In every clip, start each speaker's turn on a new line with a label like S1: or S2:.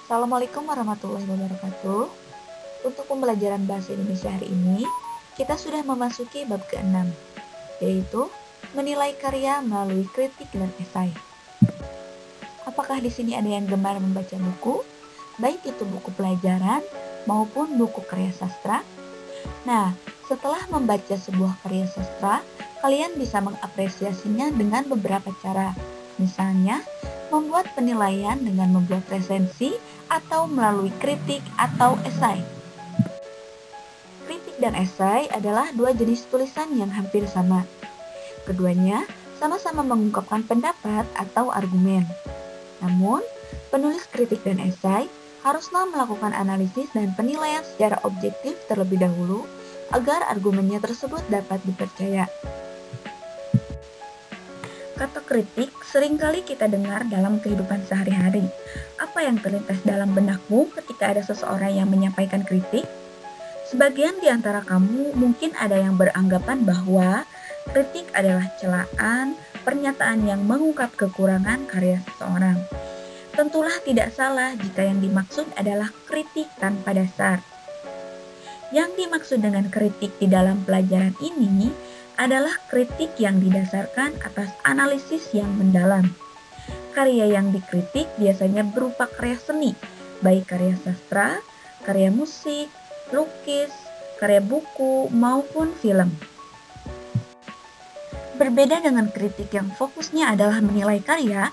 S1: Assalamualaikum warahmatullahi wabarakatuh. Untuk pembelajaran bahasa Indonesia hari ini, kita sudah memasuki bab ke-6, yaitu menilai karya melalui kritik dan esai. Apakah di sini ada yang gemar membaca buku, baik itu buku pelajaran maupun buku karya sastra? Nah, setelah membaca sebuah karya sastra, kalian bisa mengapresiasinya dengan beberapa cara. Misalnya, membuat penilaian dengan membuat resensi atau melalui kritik atau esai. Kritik dan esai adalah dua jenis tulisan yang hampir sama. Keduanya sama-sama mengungkapkan pendapat atau argumen. Namun, penulis kritik dan esai haruslah melakukan analisis dan penilaian secara objektif terlebih dahulu agar argumennya tersebut dapat dipercaya. Kata kritik seringkali kita dengar dalam kehidupan sehari-hari. Apa yang terlintas dalam benakmu ketika ada seseorang yang menyampaikan kritik? Sebagian di antara kamu mungkin ada yang beranggapan bahwa kritik adalah celaan, pernyataan yang mengungkap kekurangan karya seseorang. Tentulah tidak salah jika yang dimaksud adalah kritik tanpa dasar. Yang dimaksud dengan kritik di dalam pelajaran ini adalah kritik yang didasarkan atas analisis yang mendalam. Karya yang dikritik biasanya berupa karya seni, baik karya sastra, karya musik, lukis, karya buku, maupun film. Berbeda dengan kritik yang fokusnya adalah menilai karya,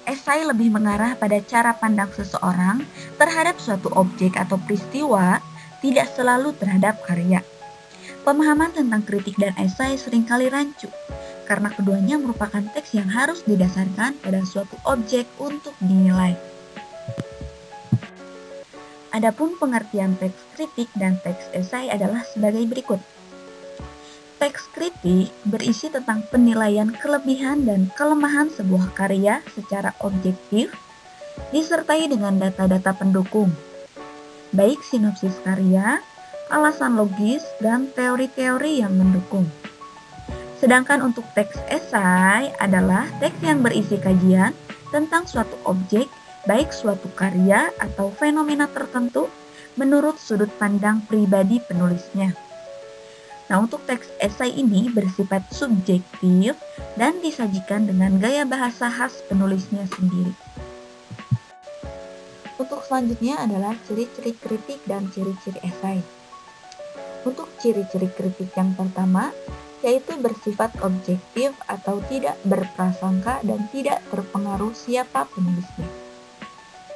S1: esai lebih mengarah pada cara pandang seseorang terhadap suatu objek atau peristiwa, tidak selalu terhadap karya. Pemahaman tentang kritik dan esai seringkali rancu, karena keduanya merupakan teks yang harus didasarkan pada suatu objek untuk dinilai. Adapun pengertian teks kritik dan teks esai adalah sebagai berikut. Teks kritik berisi tentang penilaian kelebihan dan kelemahan sebuah karya secara objektif, disertai dengan data-data pendukung, baik sinopsis karya, alasan logis, dan teori-teori yang mendukung. Sedangkan untuk teks esai adalah teks yang berisi kajian tentang suatu objek, baik suatu karya atau fenomena tertentu menurut sudut pandang pribadi penulisnya. Nah, untuk teks esai ini bersifat subjektif dan disajikan dengan gaya bahasa khas penulisnya sendiri. Untuk selanjutnya adalah ciri-ciri kritik dan ciri-ciri esai. Untuk ciri-ciri kritik yang pertama, yaitu bersifat objektif atau tidak berprasangka dan tidak terpengaruh siapa penulisnya.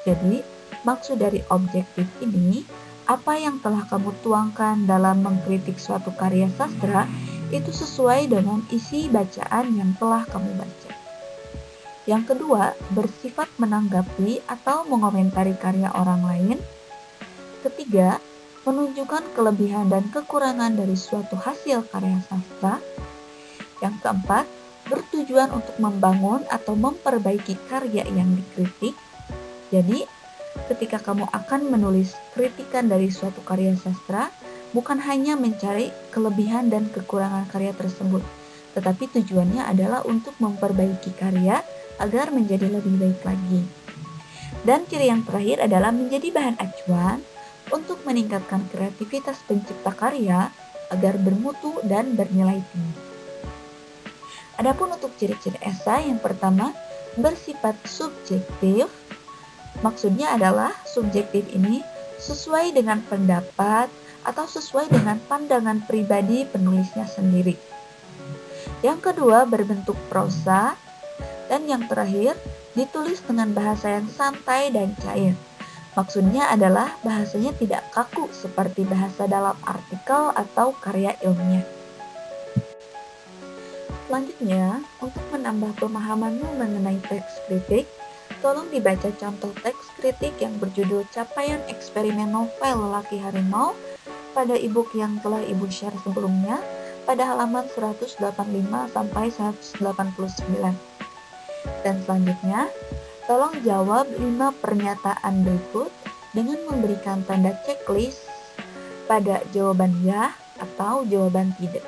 S1: Jadi, maksud dari objektif ini, apa yang telah kamu tuangkan dalam mengkritik suatu karya sastra itu sesuai dengan isi bacaan yang telah kamu baca. Yang kedua, bersifat menanggapi atau mengomentari karya orang lain. Ketiga, menunjukkan kelebihan dan kekurangan dari suatu hasil karya sastra. Yang keempat, bertujuan untuk membangun atau memperbaiki karya yang dikritik. Jadi, ketika kamu akan menulis kritikan dari suatu karya sastra, bukan hanya mencari kelebihan dan kekurangan karya tersebut, tetapi tujuannya adalah untuk memperbaiki karya agar menjadi lebih baik lagi. Dan ciri yang terakhir adalah menjadi bahan acuan untuk meningkatkan kreativitas pencipta karya agar bermutu dan bernilai tinggi. Adapun untuk ciri-ciri esai yang pertama, bersifat subjektif. Maksudnya adalah subjektif ini sesuai dengan pendapat atau sesuai dengan pandangan pribadi penulisnya sendiri. Yang kedua, berbentuk prosa. Dan yang terakhir, ditulis dengan bahasa yang santai dan cair. Maksudnya adalah bahasanya tidak kaku seperti bahasa dalam artikel atau karya ilmiah. Selanjutnya, untuk menambah pemahamanmu mengenai teks kritik, tolong dibaca contoh teks kritik yang berjudul Capaian Eksperimen Novel Lelaki Harimau pada e-book yang telah Ibu share sebelumnya pada halaman 185 sampai 189. Dan selanjutnya, tolong jawab 5 pernyataan berikut dengan memberikan tanda checklist pada jawaban ya atau jawaban tidak.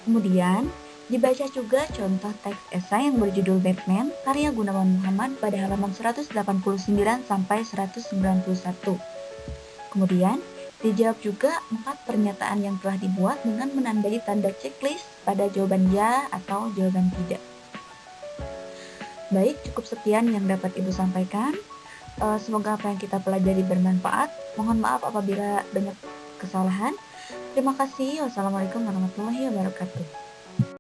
S1: Kemudian, Dibaca juga contoh teks esai yang berjudul Batman karya Gunawan Muhammad pada halaman 189 sampai 191. Kemudian, dijawab juga 4 pernyataan yang telah dibuat dengan menandai tanda checklist pada jawaban ya atau jawaban tidak. Baik, cukup sekian yang dapat Ibu sampaikan. Semoga apa yang kita pelajari bermanfaat. Mohon maaf apabila banyak kesalahan. Terima kasih. Wassalamualaikum warahmatullahi wabarakatuh.